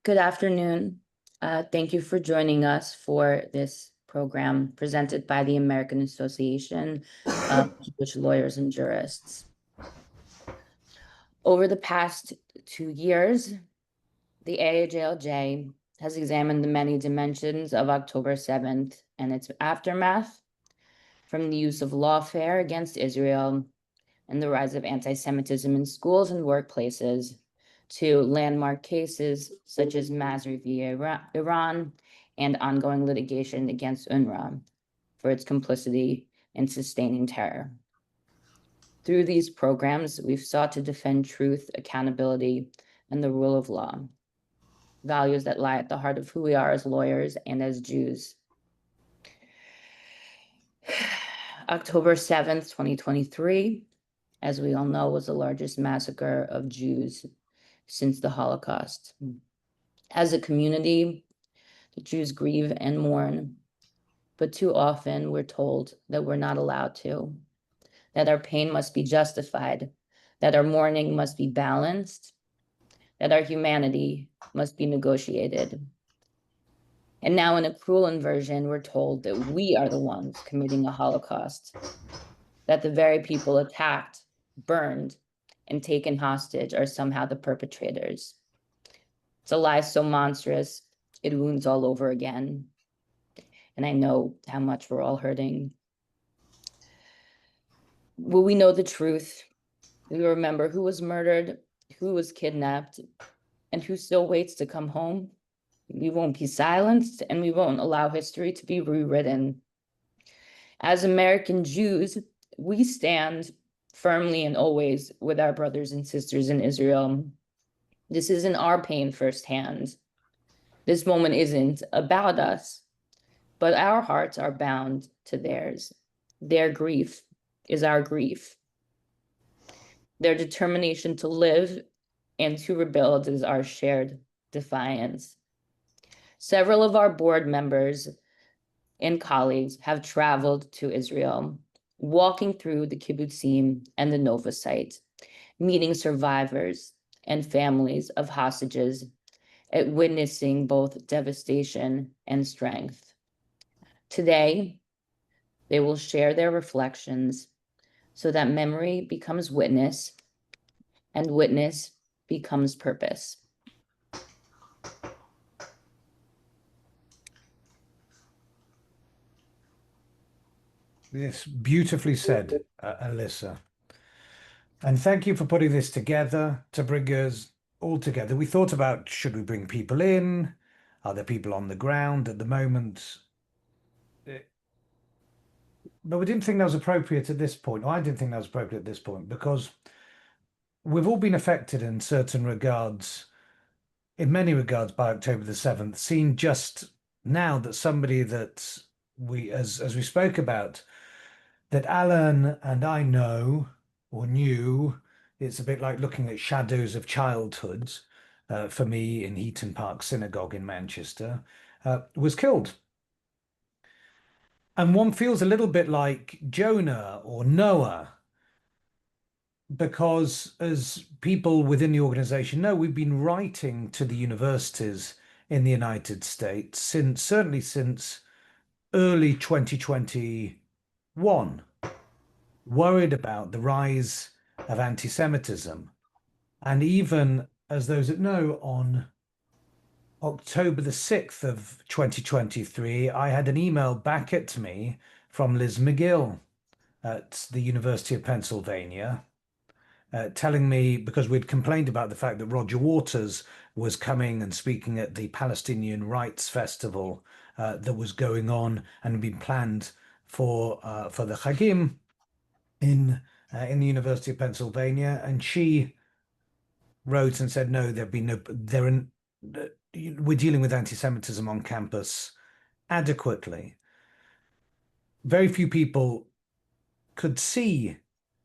Good afternoon. Thank you for joining us for this program presented by the American Association of Jewish Lawyers and Jurists. Over the past 2 years, the AAJLJ has examined the many dimensions of October 7th and its aftermath, from the use of lawfare against Israel and the rise of anti-Semitism in schools and workplaces, to landmark cases such as Masri v. Iran and ongoing litigation against UNRWA for its complicity in sustaining terror. Through these programs, we've sought to defend truth, accountability, and the rule of law, values that lie at the heart of who we are as lawyers and as Jews. October 7th, 2023, as we all know, was the largest massacre of Jews since the Holocaust. As a community, the Jews grieve and mourn, but too often we're told that we're not allowed to, that our pain must be justified, that our mourning must be balanced, that our humanity must be negotiated. And now in a cruel inversion, we're told that we are the ones committing a Holocaust, that the very people attacked, burned, and taken hostage are somehow the perpetrators. It's a lie so monstrous, it wounds all over again. And I know how much we're all hurting. Will we know the truth? We remember who was murdered, who was kidnapped, and who still waits to come home. We won't be silenced, and we won't allow history to be rewritten. As American Jews, we stand firmly and always with our brothers and sisters in Israel. This isn't our pain firsthand. This moment isn't about us, but our hearts are bound to theirs. Their grief is our grief. Their determination to live and to rebuild is our shared defiance. Several of our board members and colleagues have traveled to Israel, walking through the kibbutzim and the Nova site, meeting survivors and families of hostages, and witnessing both devastation and strength. Today, they will share their reflections so that memory becomes witness and witness becomes purpose. Yes, beautifully said, Alyssa. And thank you for putting this together to bring us all together. We thought about, should we bring people in? Are there people on the ground at the moment? But we didn't think that was appropriate at this point. Or I didn't think that was appropriate at this point because we've all been affected in certain regards, in many regards, by October the 7th. Seen just now that somebody that we, as we spoke about, that Alan and I know or knew, it's a bit like looking at shadows of childhood for me in Heaton Park Synagogue in Manchester, was killed. And one feels a little bit like Jonah or Noah, because as people within the organization know, we've been writing to the universities in the United States certainly since early 2021, worried about the rise of anti-Semitism. And even, as those that know, on October the 6th of 2023, I had an email back at me from Liz McGill at the University of Pennsylvania, telling me, because we'd complained about the fact that Roger Waters was coming and speaking at the Palestinian Rights Festival that was going on and had been planned for the Chagim in the University of Pennsylvania, and she wrote and said, no, we're dealing with anti-Semitism on campus adequately. Very few people could see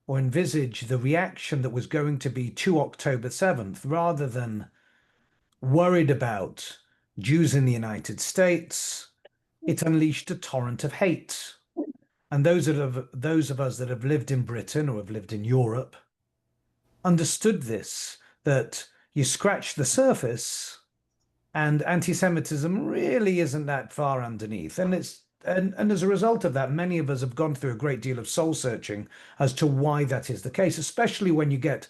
or envisage the reaction that was going to be to October 7th, rather than worried about Jews in the United States. It unleashed a torrent of hate. And those of us that have lived in Britain or have lived in Europe understood this, that you scratch the surface And anti-Semitism really isn't that far underneath. And as a result of that, many of us have gone through a great deal of soul searching as to why that is the case, especially when you get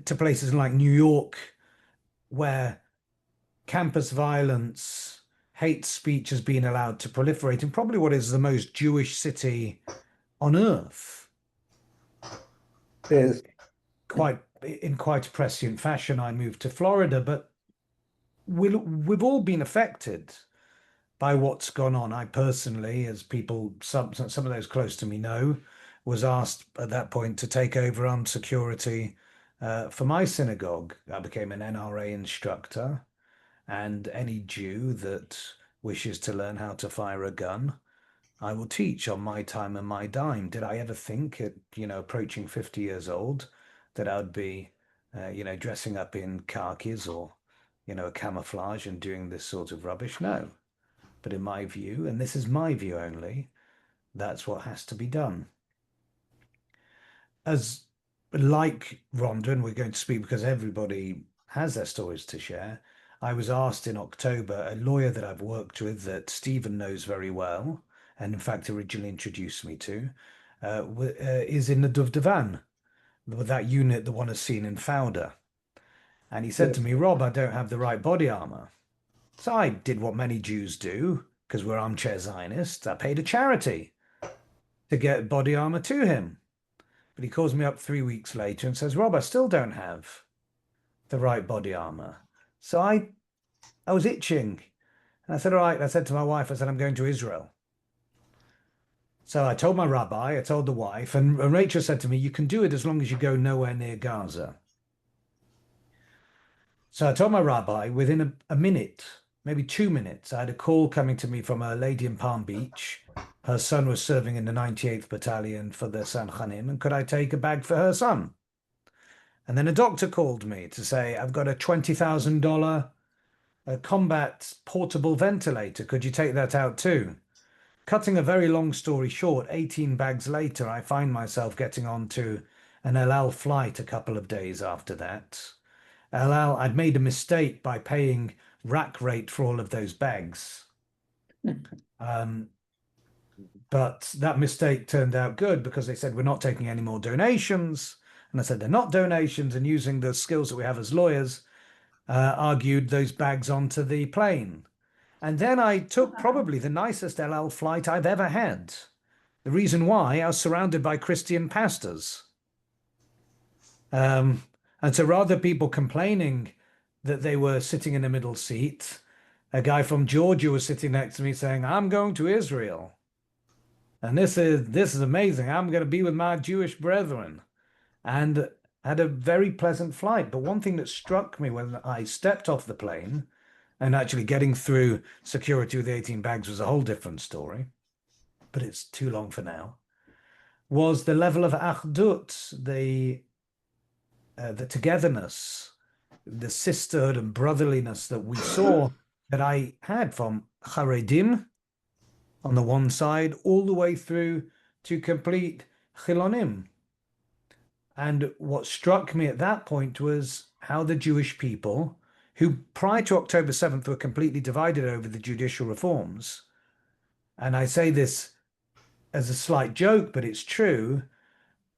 to places like New York, where campus violence, hate speech has been allowed to proliferate in probably what is the most Jewish city on earth. There's in quite a prescient fashion, I moved to Florida, but we've all been affected by what's gone on. I personally, as people, some of those close to me know, was asked at that point to take over armed security for my synagogue. I became an NRA instructor, and any Jew that wishes to learn how to fire a gun, I will teach on my time and my dime. Did I ever think at, approaching 50 years old that I'd be, dressing up in khakis or, a camouflage and doing this sort of rubbish? No. But in my view, and this is my view only, that's what has to be done. As like Rhonda, and we're going to speak because everybody has their stories to share. I was asked in October, a lawyer that I've worked with that Stephen knows very well, and in fact originally introduced me to, is in the Duvdevan, with that unit, the one as seen in Fowler. And he said to me, Rob, I don't have the right body armor. So I did what many Jews do, because we're armchair Zionists. I paid a charity to get body armor to him. But he calls me up 3 weeks later and says, Rob, I still don't have the right body armor. So I was itching. And I said, all right. I said to my wife, I said, I'm going to Israel. So I told my rabbi, I told the wife, and Rachel said to me, you can do it as long as you go nowhere near Gaza. So I told my rabbi within a minute, maybe 2 minutes, I had a call coming to me from a lady in Palm Beach. Her son was serving in the 98th Battalion for the San Khanim, and could I take a bag for her son? And then a doctor called me to say, I've got a $20,000 combat portable ventilator. Could you take that out too? Cutting a very long story short, 18 bags later, I find myself getting onto an El Al flight a couple of days after that. El Al, I'd made a mistake by paying rack rate for all of those bags. But that mistake turned out good because they said, we're not taking any more donations. And I said, they're not donations. And using the skills that we have as lawyers, argued those bags onto the plane. And then I took probably the nicest El Al flight I've ever had. The reason why, I was surrounded by Christian pastors. And so rather people complaining that they were sitting in the middle seat, a guy from Georgia was sitting next to me saying, I'm going to Israel. And this is amazing. I'm going to be with my Jewish brethren. And had a very pleasant flight. But one thing that struck me when I stepped off the plane, and actually getting through security with 18 bags was a whole different story, but it's too long for now, was the level of achdut, the togetherness, the sisterhood and brotherliness that we saw, that I had from Haredim on the one side all the way through to complete Chilonim. And what struck me at that point was how the Jewish people, who prior to October 7th were completely divided over the judicial reforms, and I say this as a slight joke, but it's true,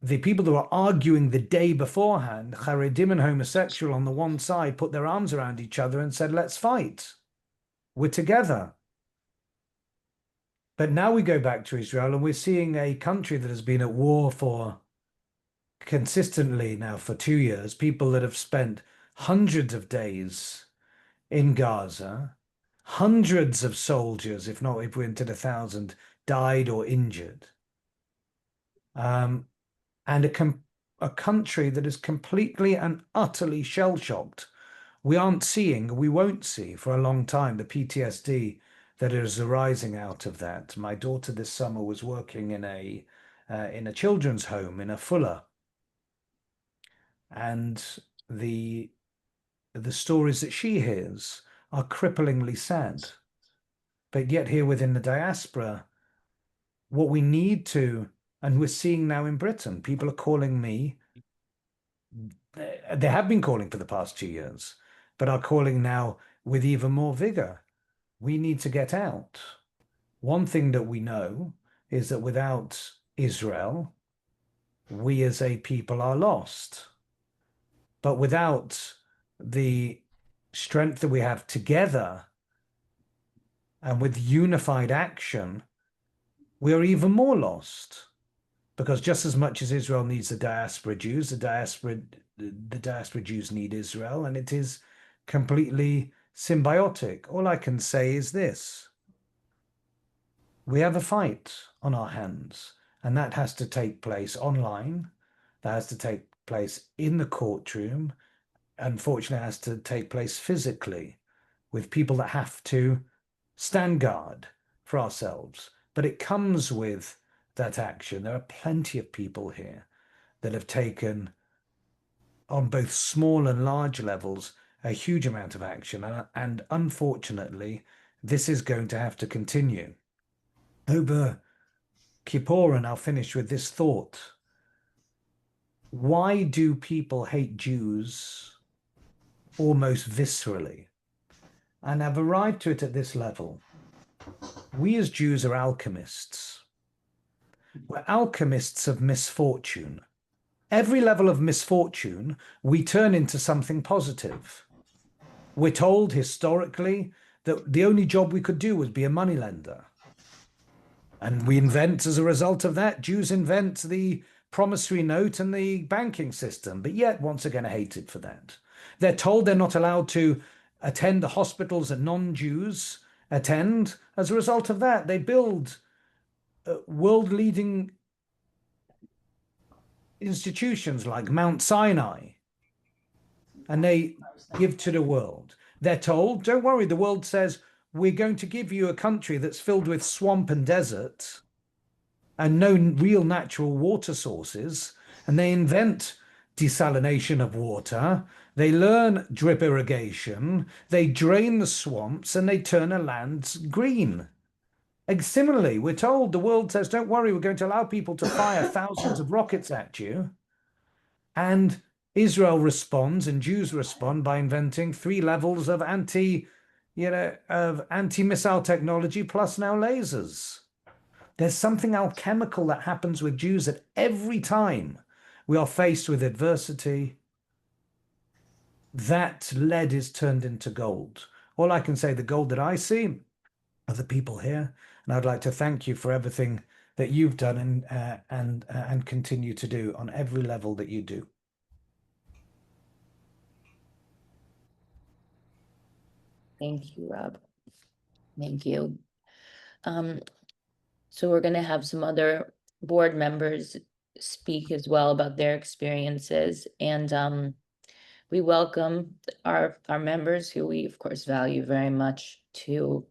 the people that were arguing the day beforehand, Haredim and homosexual on the one side, put their arms around each other and said, let's fight. We're together. But now we go back to Israel and we're seeing a country that has been at war for consistently now for 2 years, people that have spent hundreds of days in Gaza, hundreds of soldiers, if we're into the 1,000, died or injured. And a country that is completely and utterly shell-shocked. We aren't seeing, we won't see for a long time, the PTSD that is arising out of that. My daughter this summer was working in a children's home in a Fuller. And the stories that she hears are cripplingly sad. But yet here within the diaspora, what we need to, and we're seeing now in Britain, people are calling me, they have been calling for the past 2 years, but are calling now with even more vigor. We need to get out. One thing that we know is that without Israel, we as a people are lost. But without the strength that we have together and with unified action, we are even more lost. Because just as much as Israel needs the diaspora Jews, the diaspora Jews need Israel, and it is completely symbiotic. All I can say is this: we have a fight on our hands, and that has to take place online. That has to take place in the courtroom. Unfortunately, it has to take place physically with people that have to stand guard for ourselves. But it comes with that action. There are plenty of people here that have taken, on both small and large levels, a huge amount of action. And unfortunately, this is going to have to continue. Over Kippur, and I'll finish with this thought. Why do people hate Jews almost viscerally? And I've arrived to it at this level. We as Jews are alchemists. We're alchemists of misfortune. Every level of misfortune, we turn into something positive. We're told historically that the only job we could do was be a moneylender. And we invent, as a result of that, Jews invent the promissory note and the banking system, but yet once again are hated for that. They're told they're not allowed to attend the hospitals that non-Jews attend. As a result of that, they build world-leading institutions like Mount Sinai, and they give to the world. They're told, don't worry, the world says, we're going to give you a country that's filled with swamp and desert and no real natural water sources, and they invent desalination of water, they learn drip irrigation, they drain the swamps, and they turn a land green. And similarly, we're told, the world says, don't worry, we're going to allow people to fire thousands of rockets at you. And Israel responds, and Jews respond by inventing 3 levels of anti-missile technology, plus now lasers. There's something alchemical that happens with Jews at every time we are faced with adversity. That lead is turned into gold. All I can say, the gold that I see are the people here, and I'd like to thank you for everything that you've done and continue to do on every level that you do. Thank you, Rob. Thank you. So we're going to have some other board members speak as well about their experiences, and we welcome our members, who we of course value very much, to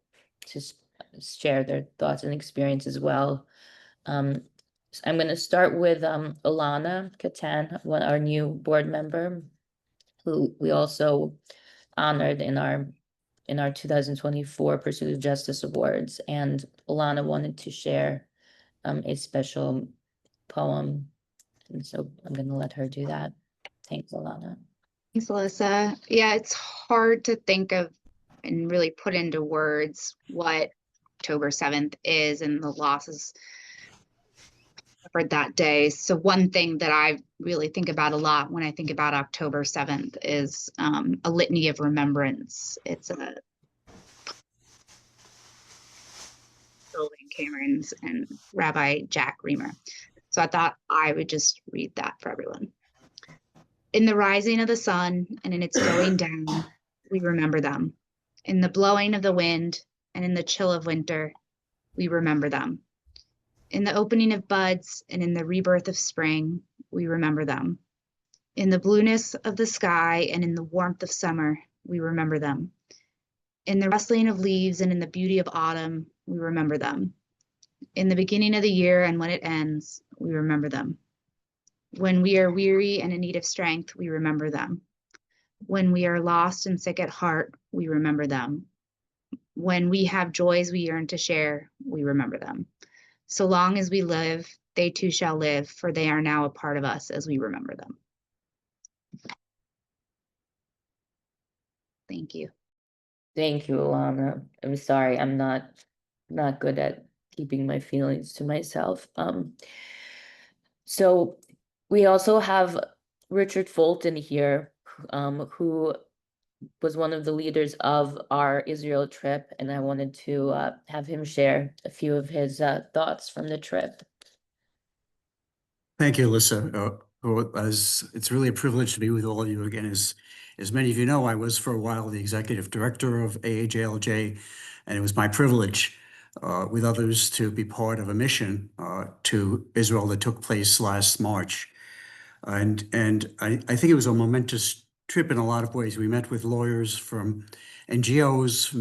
share their thoughts and experience as well. So I'm going to start with Alana Katan, our new board member, who we also honored in our 2024 Pursuit of Justice Awards. And Alana wanted to share a special poem, and so I'm going to let her do that. Thanks, Alana. Thanks, Alyssa. Yeah, it's hard to think of and really put into words what October 7th is and the losses for that day. So one thing that I really think about a lot when I think about October 7th is a litany of remembrance. It's a Cameron's and Rabbi Jack Reamer. So I thought I would just read that for everyone. In the rising of the sun and in its going down, we remember them. In the blowing of the wind and in the chill of winter, we remember them. In the opening of buds and in the rebirth of spring, we remember them. In the blueness of the sky and in the warmth of summer, we remember them. In the rustling of leaves and in the beauty of autumn, we remember them. In the beginning of the year and when it ends, we remember them. When we are weary and in need of strength, we remember them. When we are lost and sick at heart, we remember them. When we have joys we yearn to share, we remember them. So long as we live, they too shall live, for they are now a part of us as we remember them. Thank you. Thank you, Alana. I'm sorry, I'm not good at keeping my feelings to myself. So we also have Richard Fulton here, who was one of the leaders of our Israel trip, and I wanted to have him share a few of his thoughts from the trip. Thank you, Alyssa. It's really a privilege to be with all of you again. As many of you know, I was for a while the executive director of AAJLJ, and it was my privilege with others to be part of a mission to Israel that took place last March. And I think it was a momentous trip in a lot of ways. We met with lawyers from NGOs,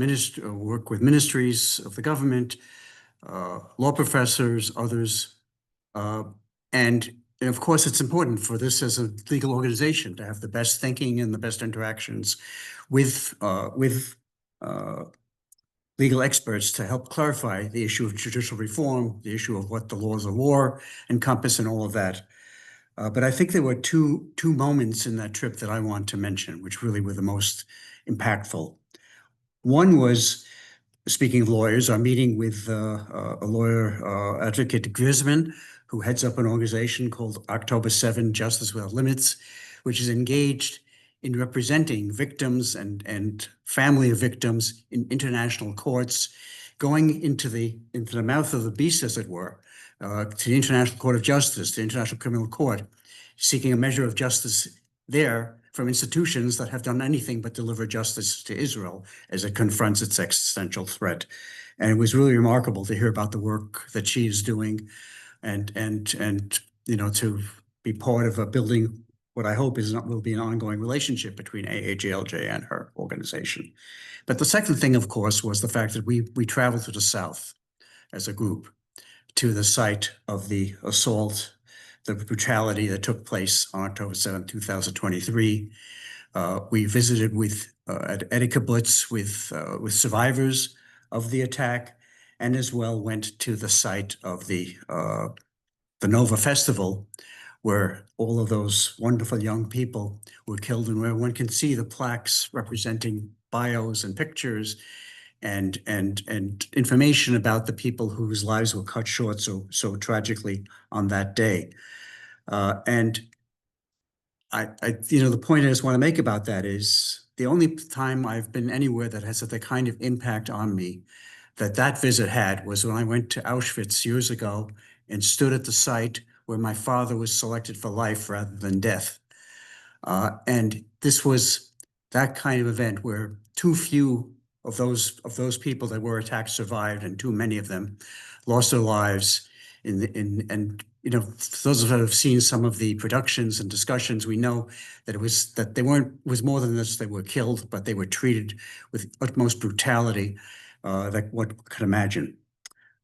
work with ministries of the government, law professors, others. And of course, it's important for this as a legal organization to have the best thinking and the best interactions with legal experts to help clarify the issue of judicial reform, the issue of what the laws of war encompass and all of that. But I think there were two moments in that trip that I want to mention, which really were the most impactful. One was, speaking of lawyers, our meeting with a lawyer, Advocate Grisman, who heads up an organization called October 7 Justice Without Limits, which is engaged in representing victims and family of victims in international courts, going into the mouth of the beast, as it were, to the International Court of Justice, the International Criminal Court, seeking a measure of justice there from institutions that have done anything but deliver justice to Israel as it confronts its existential threat. And it was really remarkable to hear about the work that she is doing and to be part of a building what I hope will be an ongoing relationship between AAJLJ and her organization. But the second thing, of course, was the fact that we traveled to the South as a group to the site of the assault, the brutality that took place on October 7, 2023. We visited at a kibbutz with survivors of the attack, and as well went to the site of the Nova Festival, where all of those wonderful young people were killed, and where one can see the plaques representing bios and pictures and information about the people whose lives were cut short so tragically on that day. And the point I just want to make about that is the only time I've been anywhere that has had the kind of impact on me that visit had was when I went to Auschwitz years ago and stood at the site where my father was selected for life rather than death. And this was that kind of event where too few of those people that were attacked survived, and too many of them lost their lives. Those of us who have seen some of the productions and discussions, we know that it was more than this. They were killed, but they were treated with utmost brutality that one could imagine.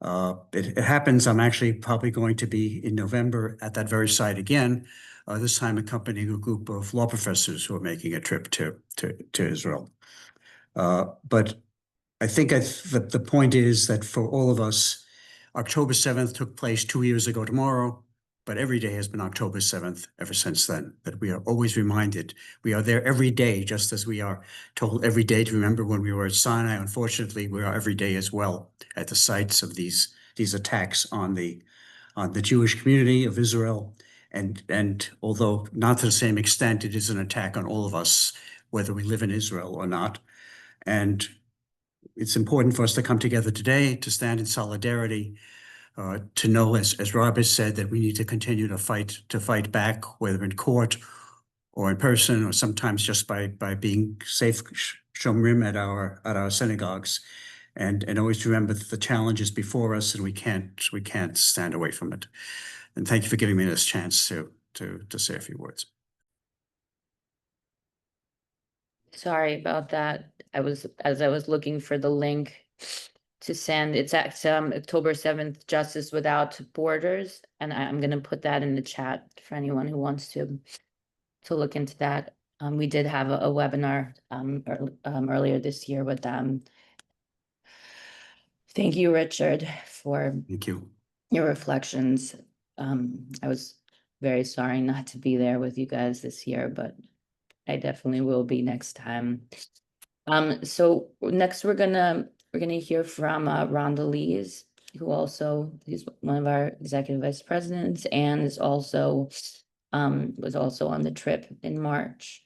It happens. I'm actually probably going to be in November at that very site again, this time accompanying a group of law professors who are making a trip to Israel. But I think the point is that for all of us, October 7th took place 2 years ago tomorrow, but every day has been October 7th ever since then, that we are always reminded. We are there every day, just as we are told every day to remember when we were at Sinai. Unfortunately, we are every day as well at the sites of these attacks on the Jewish community of Israel. And although not to the same extent, it is an attack on all of us, whether we live in Israel or not. And it's important for us to come together today, to stand in solidarity, to know, as Rob has said, that we need to continue to fight back, whether in court or in person, or sometimes just by being safe shomrim at our synagogues, and always remember that the challenge is before us, and we can't stand away from it. And thank you for giving me this chance to say a few words. Sorry about that. As I was looking for the link to send, it's at October 7th, Justice Without Borders, and I'm going to put that in the chat for anyone who wants to look into that. We did have a webinar earlier this year with them. Thank you, Richard, for Thank you. your reflections. I was very sorry not to be there with you guys this year, but I definitely will be next time. So next we're gonna hear from Rhonda Lees, who's one of our executive vice presidents and is also was also on the trip in March.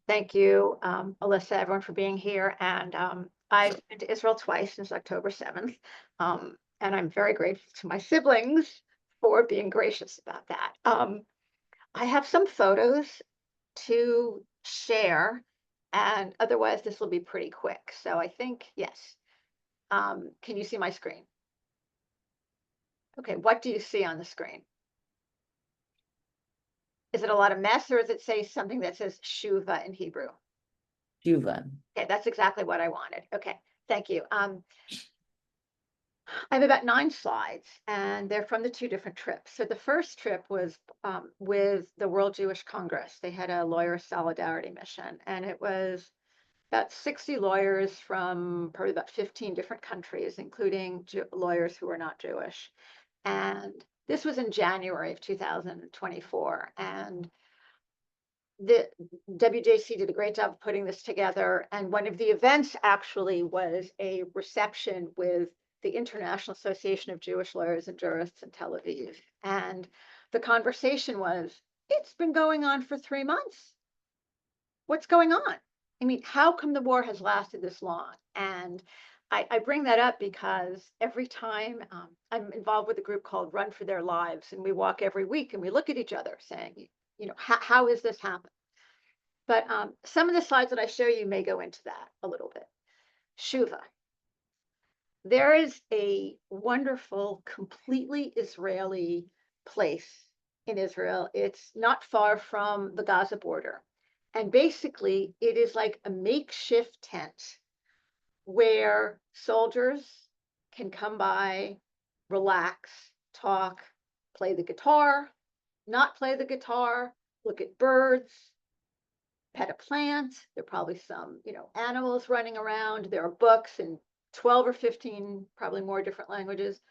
Thank you, Alyssa, everyone for being here. And I've been to Israel twice since October 7th. And I'm very grateful to my siblings for being gracious about that. I have some photos to share, and otherwise this will be pretty quick. So I think, yes. Can you see my screen? Okay, what do you see on the screen? Is it a lot of mess, or does it say something that says Shuva in Hebrew? Juva. Okay, that's exactly what I wanted. Okay, thank you. I have about 9 slides, and they're from the 2 different trips. So the first trip was with the World Jewish Congress. They had a lawyer solidarity mission, and it was about 60 lawyers from probably about 15 different countries, including lawyers who were not Jewish. And this was in January of 2024. And the WJC did a great job of putting this together. And one of the events actually was a reception with the International Association of Jewish Lawyers and Jurists in Tel Aviv. And the conversation was, it's been going on for 3 months. What's going on? I mean, how come the war has lasted this long? And I bring that up because every time I'm involved with a group called Run for Their Lives, and we walk every week and we look at each other saying, you know, how is this happening? But some of the slides that I show you may go into that a little bit. Shuva. There is a wonderful, completely Israeli place in Israel. It's not far from the Gaza border. And basically, it is like a makeshift tent where soldiers can come by, relax, talk, play the guitar, not play the guitar, look at birds, pet a plant. There are probably some, animals running around. There are books in 12 or 15, probably more different languages.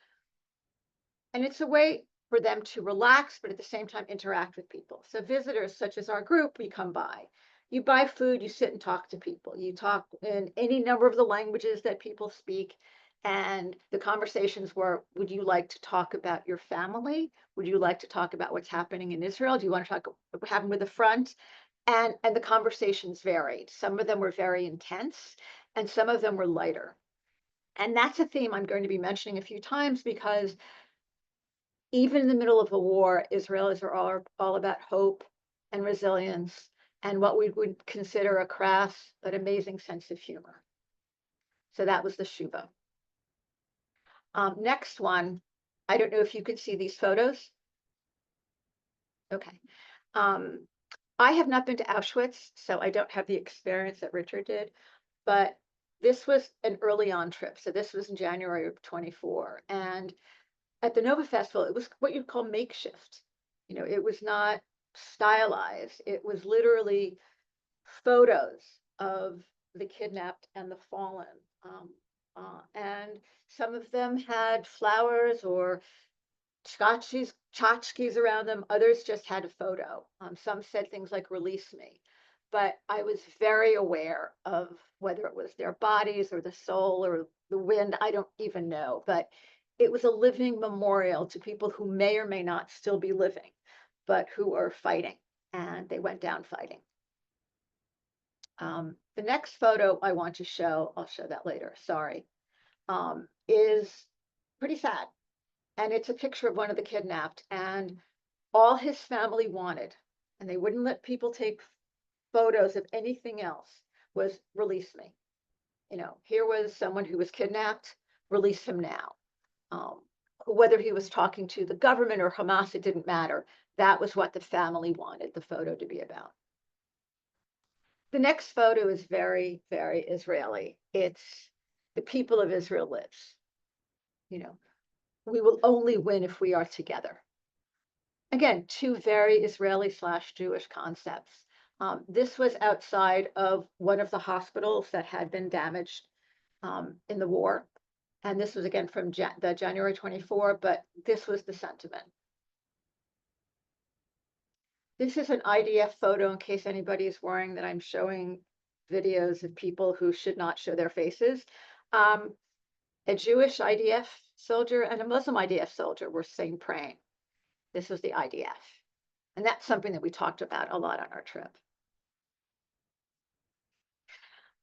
And it's a way for them to relax, but at the same time interact with people. So visitors such as our group, we come by. You buy food, you sit and talk to people. You talk in any number of the languages that people speak. And the conversations were, would you like to talk about your family? Would you like to talk about what's happening in Israel? Do you want to talk what happened with the front? And the conversations varied. Some of them were very intense, and some of them were lighter. And that's a theme I'm going to be mentioning a few times because even in the middle of a war, Israelis are all about hope and resilience and what we would consider a crass but amazing sense of humor. So that was the Shuva. Next one, I don't know if you can see these photos. Okay. I have not been to Auschwitz, so I don't have the experience that Richard did, but this was an early on trip. So this was in January of 24. And at the Nova Festival, it was what you'd call makeshift. It was not stylized. It was literally photos of the kidnapped and the fallen. And some of them had flowers or tchotchkes around them. Others just had a photo. Some said things like, release me. But I was very aware of whether it was their bodies or the soul or the wind. I don't even know. But it was a living memorial to people who may or may not still be living, but who are fighting. And they went down fighting. The next photo I want to show, I'll show that later, sorry, is pretty sad. And it's a picture of one of the kidnapped, and all his family wanted, and they wouldn't let people take photos of anything else, was release me. Here was someone who was kidnapped, release him now. Whether he was talking to the government or Hamas, it didn't matter. That was what the family wanted the photo to be about. The next photo is very, very Israeli. It's the people of Israel lives. We will only win if we are together. Again, 2 very Israeli/Jewish concepts. This was outside of one of the hospitals that had been damaged in the war. And this was again from the January 24, but this was the sentiment. This is an IDF photo in case anybody is worrying that I'm showing videos of people who should not show their faces. A Jewish IDF soldier and a Muslim IDF soldier were seen praying. This was the IDF. And that's something that we talked about a lot on our trip.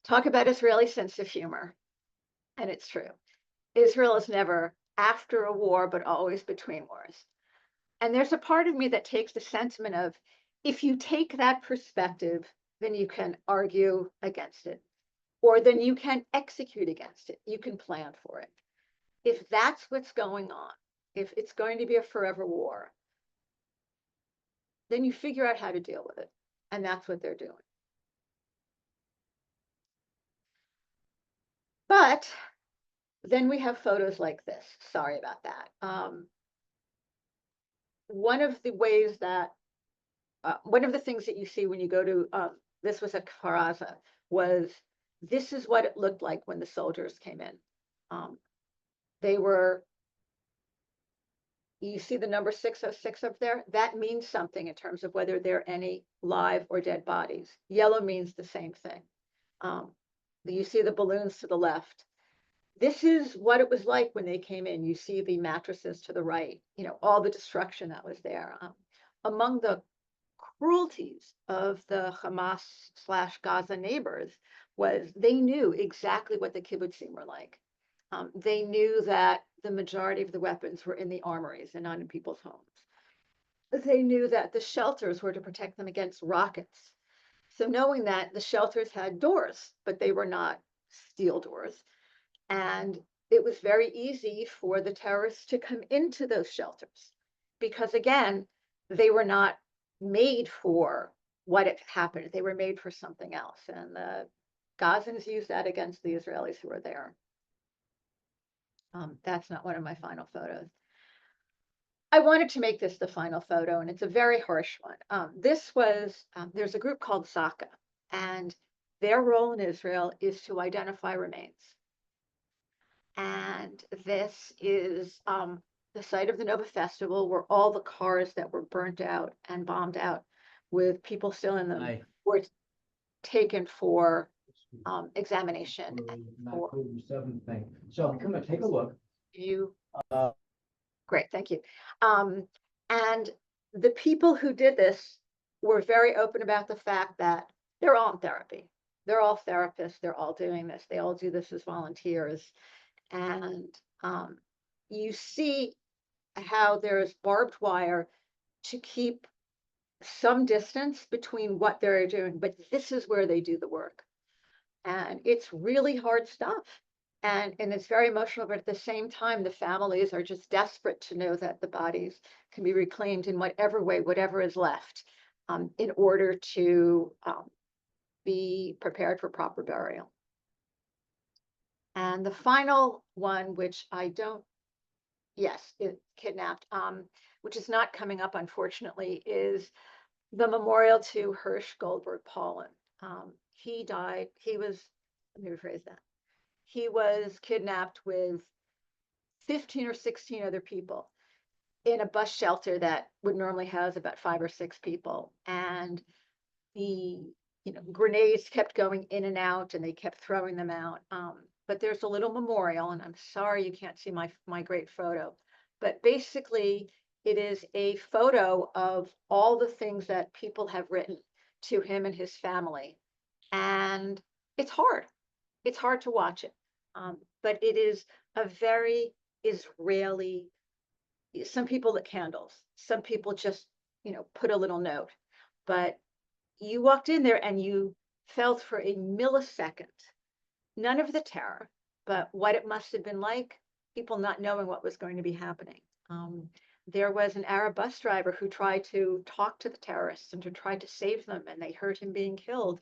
Talk about Israeli sense of humor. And it's true. Israel is never after a war, but always between wars. And there's a part of me that takes the sentiment of, if you take that perspective, then you can argue against it, or then you can execute against it. You can plan for it. If that's what's going on, if it's going to be a forever war, then you figure out how to deal with it. And that's what they're doing. But then we have photos like this. Sorry about that. One of the ways that, one of the things that you see when you go to, this was a Karaza, was this is what it looked like when the soldiers came in. They were, you see the number 606 up there? That means something in terms of whether there are any live or dead bodies. Yellow means the same thing. You see the balloons to the left. This is what it was like when they came in. You see the mattresses to the right, you know, all the destruction that was there. Among the cruelties of the Hamas/Gaza neighbors was they knew exactly what the kibbutzim were like. They knew that the majority of the weapons were in the armories and not in people's homes. They knew that the shelters were to protect them against rockets. So knowing that the shelters had doors, but they were not steel doors. And it was very easy for the terrorists to come into those shelters because, again, they were not made for what had happened. They were made for something else. And the Gazans used that against the Israelis who were there. That's not one of my final photos. I wanted to make this the final photo, and it's a very harsh one. This was, there's a group called Zaka, and their role in Israel is to identify remains. And this is the site of the Nova Festival, where all the cars that were burnt out and bombed out with people still in them were taken for examination. So come and take a look. Great, thank you. And the people who did this were very open about the fact that they're all in therapy. They're all therapists. They're all doing this. They all do this as volunteers. And you see how there's barbed wire to keep some distance between what they're doing, but this is where they do the work. And it's really hard stuff. And it's very emotional, but at the same time, the families are just desperate to know that the bodies can be reclaimed in whatever way, whatever is left, in order to be prepared for proper burial. And the final one, which I don't, yes, it kidnapped, which is not coming up, unfortunately, is the memorial to Hirsch Goldberg Paulin. He died, he was, let me rephrase that. He was kidnapped with 15 or 16 other people in a bus shelter that would normally house about 5 or 6 people. And the grenades kept going in and out, and they kept throwing them out. But there's a little memorial, and I'm sorry you can't see my great photo. But basically, it is a photo of all the things that people have written to him and his family. And it's hard. It's hard to watch it. But it is a very Israeli, some people lit candles, some people just, put a little note. But you walked in there and you felt for a millisecond, none of the terror, but what it must have been like, people not knowing what was going to be happening. There was an Arab bus driver who tried to talk to the terrorists and to try to save them, and they heard him being killed.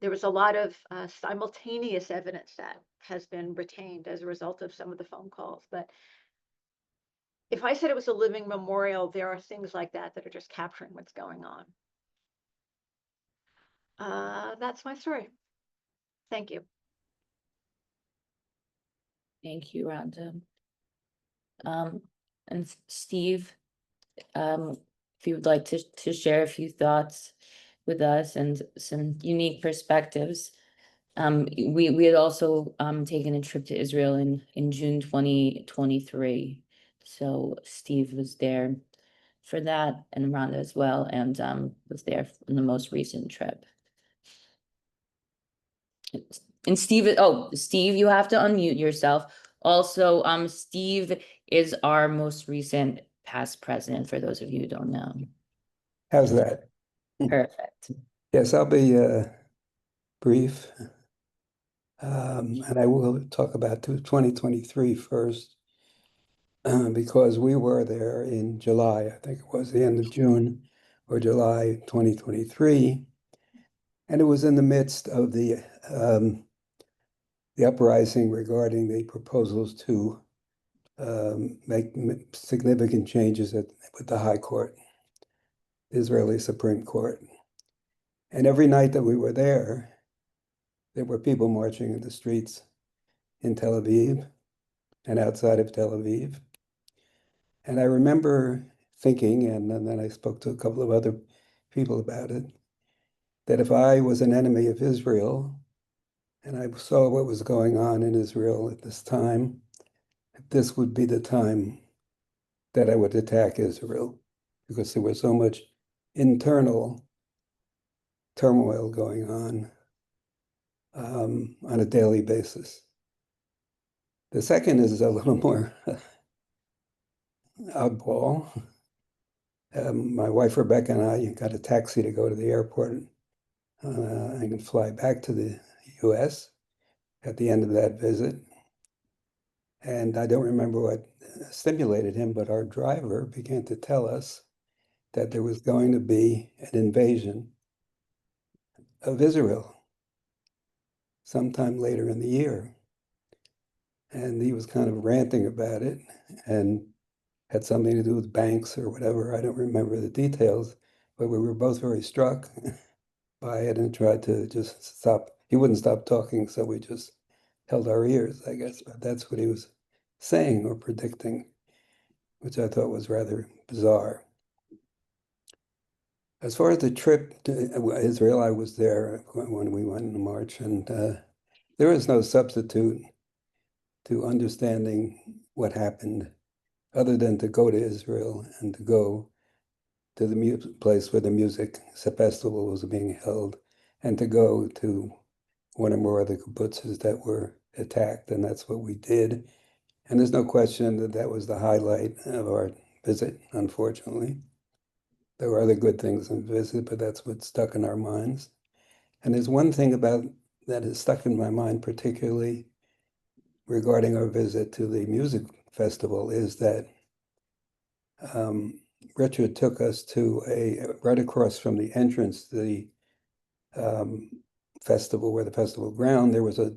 There was a lot of simultaneous evidence that has been retained as a result of some of the phone calls. But if I said it was a living memorial, there are things like that that are just capturing what's going on. That's my story. Thank you. Thank you, Rhonda. And Steve, if you would like to share a few thoughts, with us and some unique perspectives. We had also taken a trip to Israel in June 2023. So Steve was there for that, and Rhonda as well, and was there in the most recent trip. And Steve, oh, Steve, you have to unmute yourself. Also, Steve is our most recent past president, for those of you who don't know. How's that? Perfect. Yes, I'll be brief. And I will talk about 2023 first, because we were there in July, I think it was the end of June or July 2023. And it was in the midst of the uprising regarding the proposals to make significant changes with the High Court, Israeli Supreme Court. And every night that we were there were people marching in the streets in Tel Aviv and outside of Tel Aviv. And I remember thinking, and then I spoke to a couple of other people about it, that if I was an enemy of Israel and I saw what was going on in Israel at this time, this would be the time that I would attack Israel, because there was so much internal turmoil going on a daily basis. The second is a little more oddball. My wife Rebecca and I got a taxi to go to the airport and fly back to the US at the end of that visit. And I don't remember what stimulated him, but our driver began to tell us that there was going to be an invasion of Israel sometime later in the year. And he was kind of ranting about it and had something to do with banks or whatever. I don't remember the details, but we were both very struck by it and tried to just stop. He wouldn't stop talking, so we just held our ears, I guess. But that's what he was saying or predicting, which I thought was rather bizarre. As far as the trip to Israel, I was there when we went in March, and there is no substitute to understanding what happened other than to go to Israel and to go to the place where the music festival was being held, and to go to one or more of the kibbutzes that were attacked, and that's what we did. And there's no question that that was the highlight of our visit, unfortunately. There were other good things in the visit, but that's what stuck in our minds. And there's one thing about that has stuck in my mind, particularly regarding our visit to the music festival, is that Richard took us to right across from the entrance to the festival, where the festival ground, there was a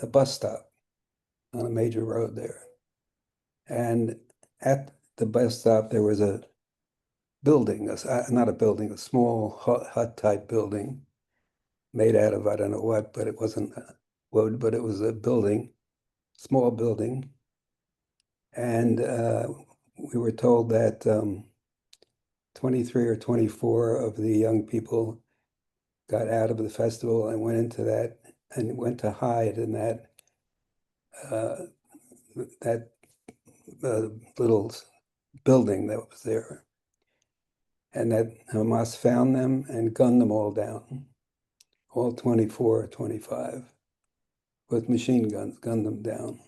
bus stop on a major road there. And at the bus stop, there was a building, not a building, a small hut type building made out of, I don't know what, but it wasn't wood, but it was a building, small building. And we were told that 23 or 24 of the young people got out of the festival and went into that and went to hide in that little building that was there. And that Hamas found them and gunned them all down, all 24 or 25, with machine guns, gunned them down.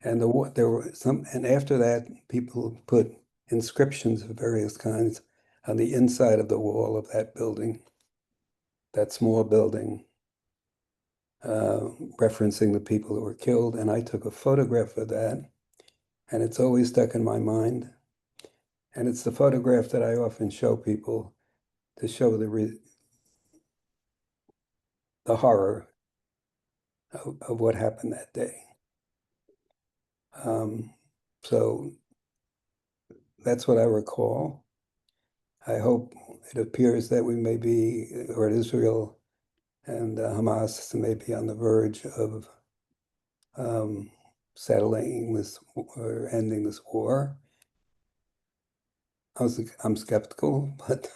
And there were some, and after that, people put inscriptions of various kinds on the inside of the wall of that building, that small building, referencing the people who were killed. And I took a photograph of that, and it's always stuck in my mind. And it's the photograph that I often show people to show the horror of what happened that day. So that's what I recall. I hope it appears that we may be, or Israel and Hamas may be on the verge of settling this or ending this war. I'm skeptical, but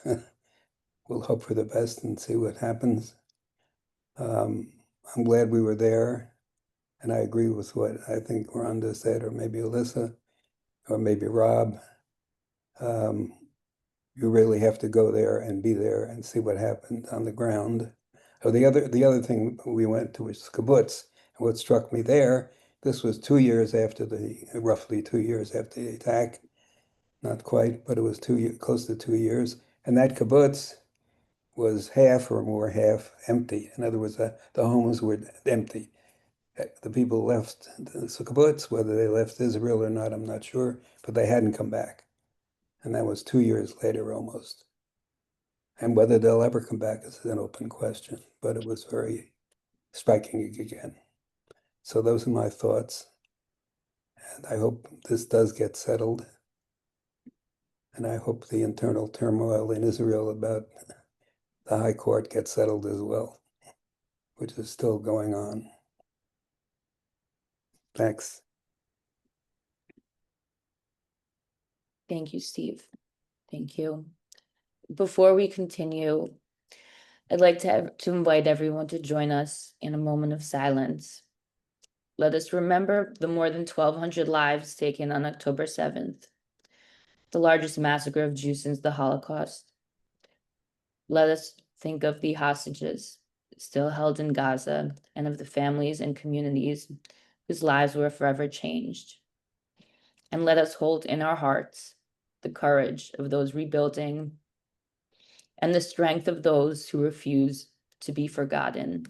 we'll hope for the best and see what happens. I'm glad we were there, and I agree with what I think Rhonda said, or maybe Alyssa, or maybe Rob. You really have to go there and be there and see what happened on the ground. Oh, the other thing we went to was kibbutz. And what struck me there, this was 2 years after roughly 2 years after the attack. Not quite, but it was close to 2 years. And that kibbutz was half or more half empty. In other words, the homes were empty. The people left the kibbutz, whether they left Israel or not, I'm not sure, but they hadn't come back. And that was 2 years later almost. And whether they'll ever come back is an open question, but it was very striking again. So those are my thoughts. And I hope this does get settled. And I hope the internal turmoil in Israel about the High Court gets settled as well, which is still going on. Thanks. Thank you, Steve. Thank you. Before we continue, I'd like to invite everyone to join us in a moment of silence. Let us remember the more than 1,200 lives taken on October 7th, the largest massacre of Jews since the Holocaust. Let us think of the hostages still held in Gaza and of the families and communities whose lives were forever changed. And let us hold in our hearts the courage of those rebuilding and the strength of those who refuse to be forgotten.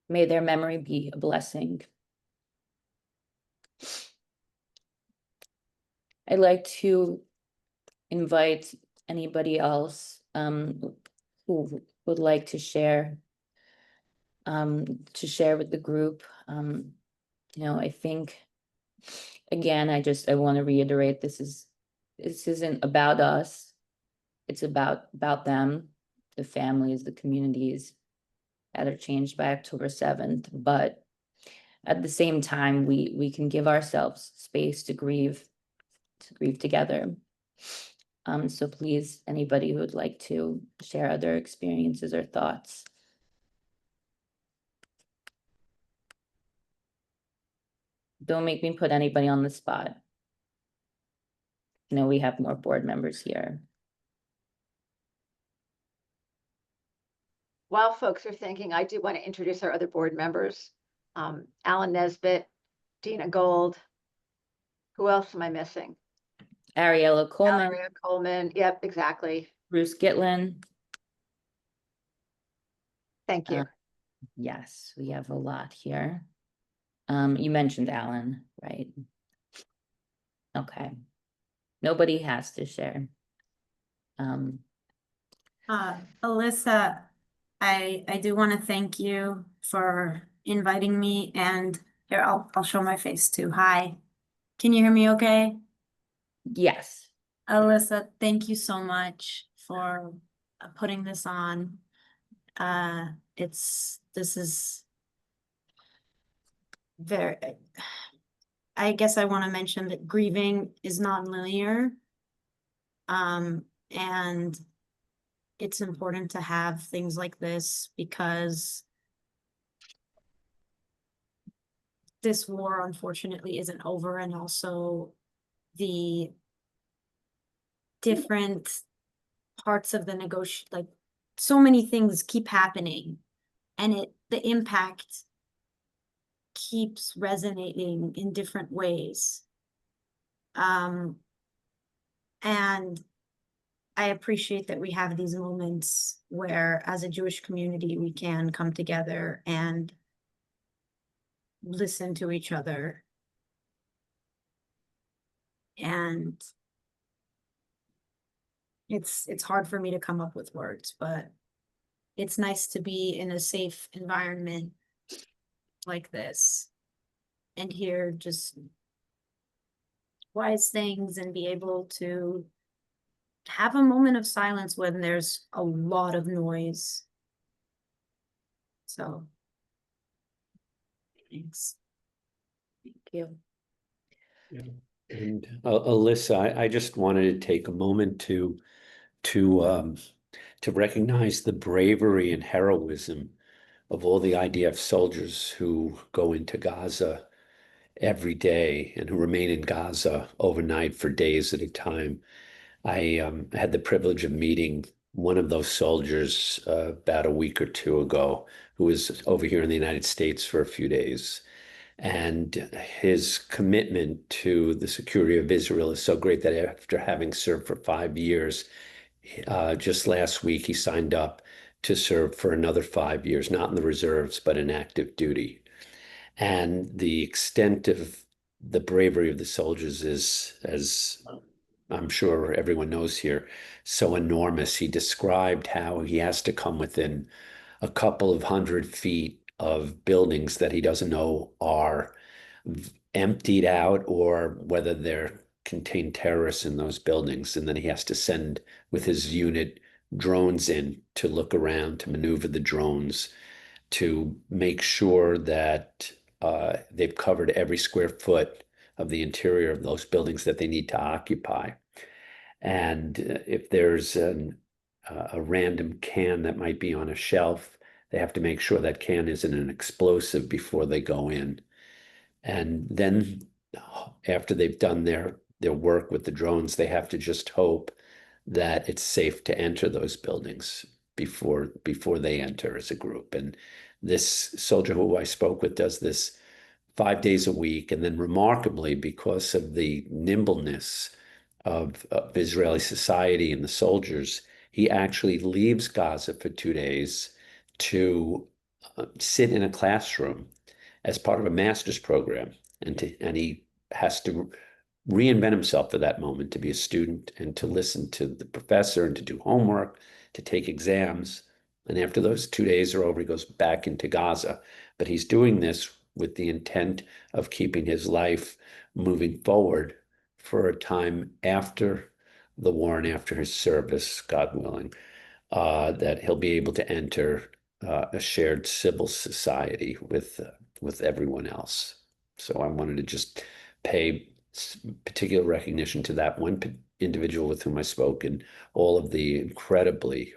May their memory be a blessing. I'd like to invite anybody else who would like to share with the group. I think, again, I want to reiterate, this isn't about us. It's about them, the families, the communities that are changed by October 7th. But at the same time, we can give ourselves space to grieve together. So please, anybody who would like to share other experiences or thoughts. Don't make me put anybody on the spot. We have more board members here. While folks are thinking, I do want to introduce our other board members. Alan Nesbitt, Dina Gold. Who else am I missing? Ariella Coleman. Ariella Coleman. Yep, exactly. Bruce Gitlin. Thank you. Yes, we have a lot here. You mentioned Alan, right? Okay. Nobody has to share. Alyssa, I do want to thank you for inviting me, and here I'll show my face too. Hi, can you hear me okay? Yes. Alyssa, thank you so much for putting this on. This is very, I guess I want to mention that grieving is non-linear. And it's important to have things like this because this war unfortunately isn't over, and also the different parts of the negotiation, like so many things keep happening, and the impact keeps resonating in different ways. And I appreciate that we have these moments where, as a Jewish community, we can come together and listen to each other. And it's hard for me to come up with words, but it's nice to be in a safe environment like this and hear just wise things and be able to have a moment of silence when there's a lot of noise. So, thanks. Thank you. And Alyssa, I just wanted to take a moment to recognize the bravery and heroism of all the IDF soldiers who go into Gaza every day and who remain in Gaza overnight for days at a time. I had the privilege of meeting one of those soldiers about a week or two ago, who was over here in the United States for a few days. And his commitment to the security of Israel is so great that after having served for 5 years, just last week he signed up to serve for another 5 years, not in the reserves, but in active duty. And the extent of the bravery of the soldiers is, as I'm sure everyone knows here, so enormous. He described how he has to come within a couple of 100 feet of buildings that he doesn't know are emptied out or whether they're contain terrorists in those buildings. And then he has to send with his unit drones in to look around, to maneuver the drones, to make sure that they've covered every square foot of the interior of those buildings that they need to occupy. And if there's a random can that might be on a shelf, they have to make sure that can isn't an explosive before they go in. And then after they've done their work with the drones, they have to just hope that it's safe to enter those buildings before they enter as a group. And this soldier who I spoke with does this 5 days a week. And then remarkably, because of the nimbleness of Israeli society and the soldiers, he actually leaves Gaza for 2 days to sit in a classroom as part of a master's program. And he has to reinvent himself for that moment, to be a student and to listen to the professor and to do homework, to take exams. And after those 2 days are over, he goes back into Gaza. But he's doing this with the intent of keeping his life moving forward for a time after the war and after his service, God willing, that he'll be able to enter a shared civil society with everyone else. So I wanted to just pay particular recognition to that one individual with whom I spoke and all of the incredibly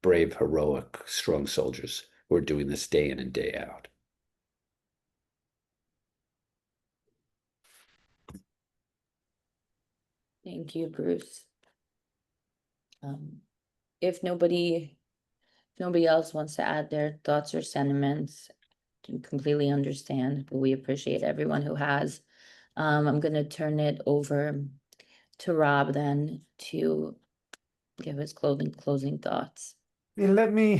brave, heroic, strong soldiers who are doing this day in and day out. Thank you, Bruce. If nobody else wants to add their thoughts or sentiments, can completely understand, but we appreciate everyone who has. I'm gonna turn it over to Rob then to give his closing thoughts. Yeah,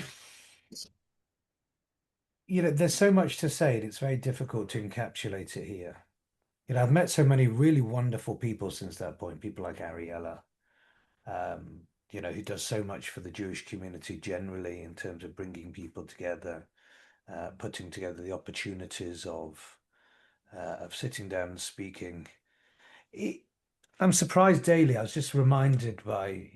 there's so much to say, and it's very difficult to encapsulate it here. I've met so many really wonderful people since that point, people like Ariella, who does so much for the Jewish community generally in terms of bringing people together, putting together the opportunities of sitting down and speaking. I'm surprised daily. I was just reminded by,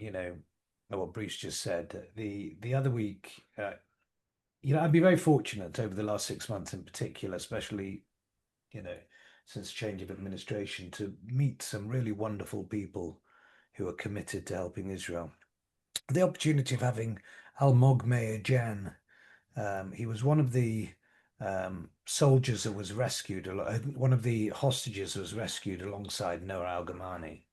what Bruce just said. The other week, I'd be very fortunate over the last 6 months in particular, especially, since change of administration, to meet some really wonderful people who are committed to helping Israel. The opportunity of having Almog Meir Jan, he was one of the soldiers that was rescued, one of the hostages that was rescued alongside Noah Al-Gamani.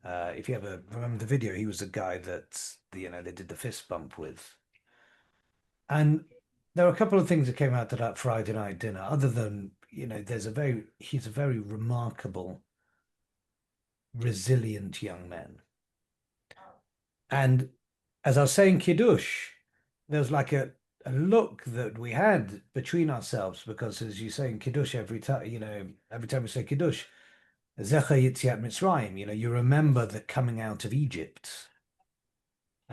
If you ever remember the video, he was the guy that they did the fist bump with. And there were a couple of things that came out of that Friday night dinner, other than, he's a very remarkable, resilient young man. And as I was saying Kiddush, there was like a look that we had between ourselves, because as you say in Kiddush, every time we say Kiddush, Zecher Yitziat Mitzrayim, you remember the coming out of Egypt.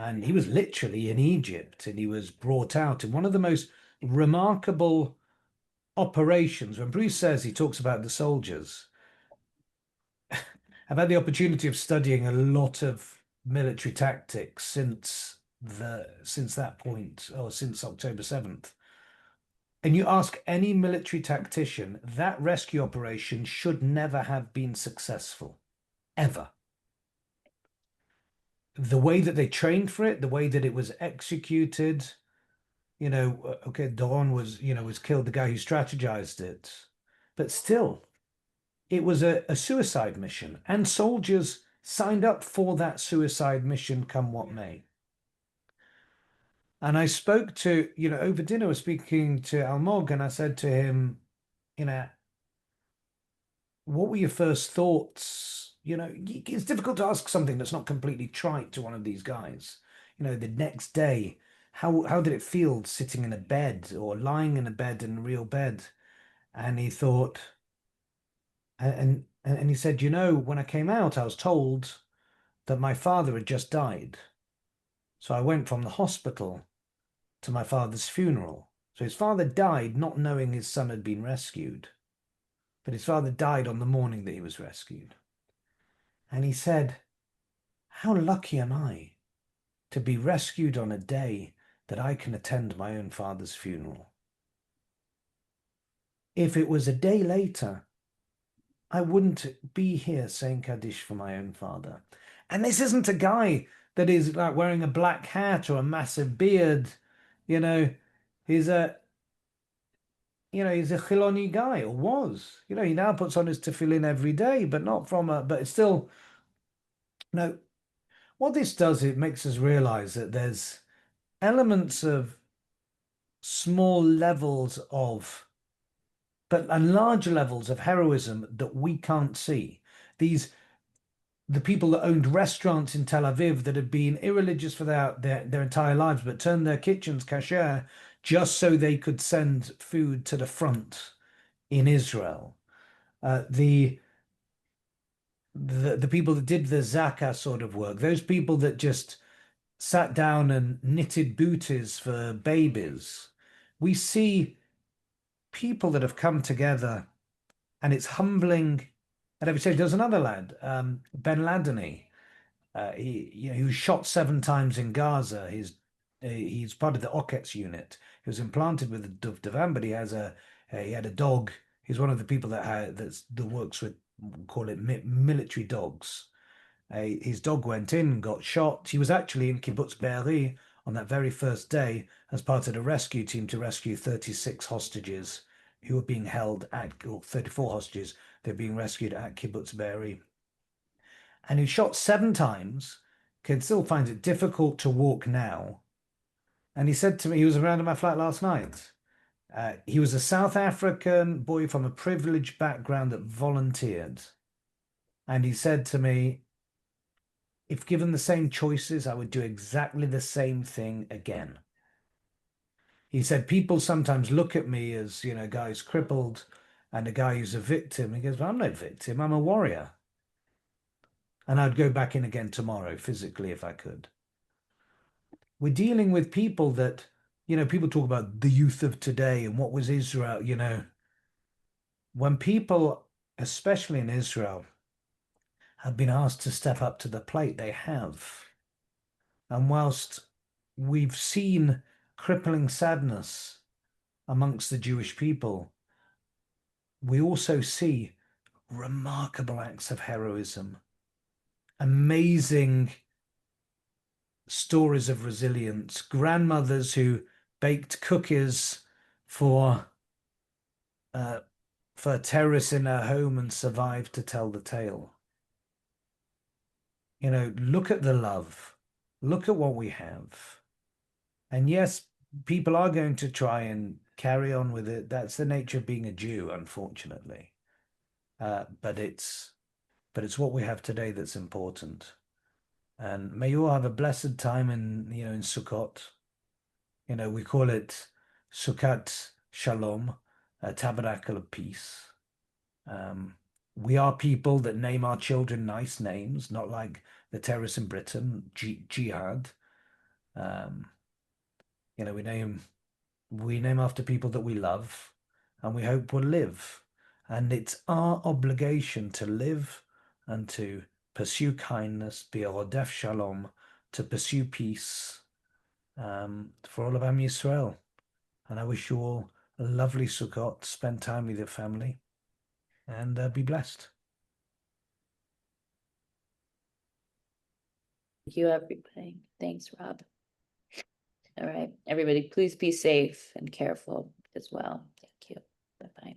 And he was literally in Egypt, and he was brought out in one of the most remarkable operations. When Bruce says he talks about the soldiers, I've had the opportunity of studying a lot of military tactics since that point, or since October 7th. And you ask any military tactician, that rescue operation should never have been successful, ever. The way that they trained for it, the way that it was executed, okay, Doron was killed, the guy who strategized it, but still, it was a suicide mission, and soldiers signed up for that suicide mission, come what may. And I spoke to, over dinner, I was speaking to Almog, and I said to him, what were your first thoughts? It's difficult to ask something that's not completely trite to one of these guys. The next day, how did it feel sitting in a bed or lying in a bed, in a real bed? And he thought, and he said, when I came out, I was told that my father had just died. So I went from the hospital to my father's funeral. So his father died not knowing his son had been rescued. But his father died on the morning that he was rescued. And he said, how lucky am I to be rescued on a day that I can attend my own father's funeral. If it was a day later, I wouldn't be here saying Kaddish for my own father. And this isn't a guy that is like wearing a black hat or a massive beard. He's a Chiloni guy, or was. He now puts on his tefillin every day, but not but it's still, what this does, it makes us realize that there's elements of small levels and larger levels of heroism that we can't see. The people that owned restaurants in Tel Aviv that had been irreligious for their entire lives, but turned their kitchens kasher just so they could send food to the front in Israel. The people that did the Zakah sort of work, those people that just sat down and knitted booties for babies. We see people that have come together, and it's humbling. At every stage, there's another lad, Ben Ladany. He was shot 7 times in Gaza. He's part of the Oketz unit. He was implanted with a Dov Davan, but he had a dog. He's one of the people that works with, call it military dogs. His dog went in and got shot. He was actually in Kibbutz Be'eri on that very first day as part of the rescue team to rescue 36 hostages who were being held or 34 hostages. They're being rescued at Kibbutz Be'eri. And he shot 7 times, still finds it difficult to walk now. And he said to me, he was around in my flat last night. He was a South African boy from a privileged background that volunteered. And he said to me, if given the same choices, I would do exactly the same thing again. He said, people sometimes look at me as, a guy who's crippled and a guy who's a victim. He goes, well, I'm no victim, I'm a warrior. And I'd go back in again tomorrow, physically, if I could. We're dealing with people that, people talk about the youth of today and what was Israel, When people, especially in Israel, have been asked to step up to the plate, they have. And whilst we've seen crippling sadness amongst the Jewish people, we also see remarkable acts of heroism, amazing stories of resilience, grandmothers who baked cookies for terrorists in her home and survived to tell the tale. Look at the love. Look at what we have. And yes, people are going to try and carry on with it. That's the nature of being a Jew, unfortunately. But it's what we have today that's important. And may you all have a blessed time in Sukkot. We call it Sukkot Shalom, a tabernacle of peace. We are people that name our children nice names, not like the terrorists in Britain, jihad. You know, we name after people that we love and we hope will live. And it's our obligation to live and to pursue kindness, bi'odef shalom, to pursue peace, for all of Am Yisrael. And I wish you all a lovely Sukkot, spend time with your family, and be blessed. Thank you, everybody. Thanks, Rob. All right, everybody, please be safe and careful as well. Thank you. Bye-bye.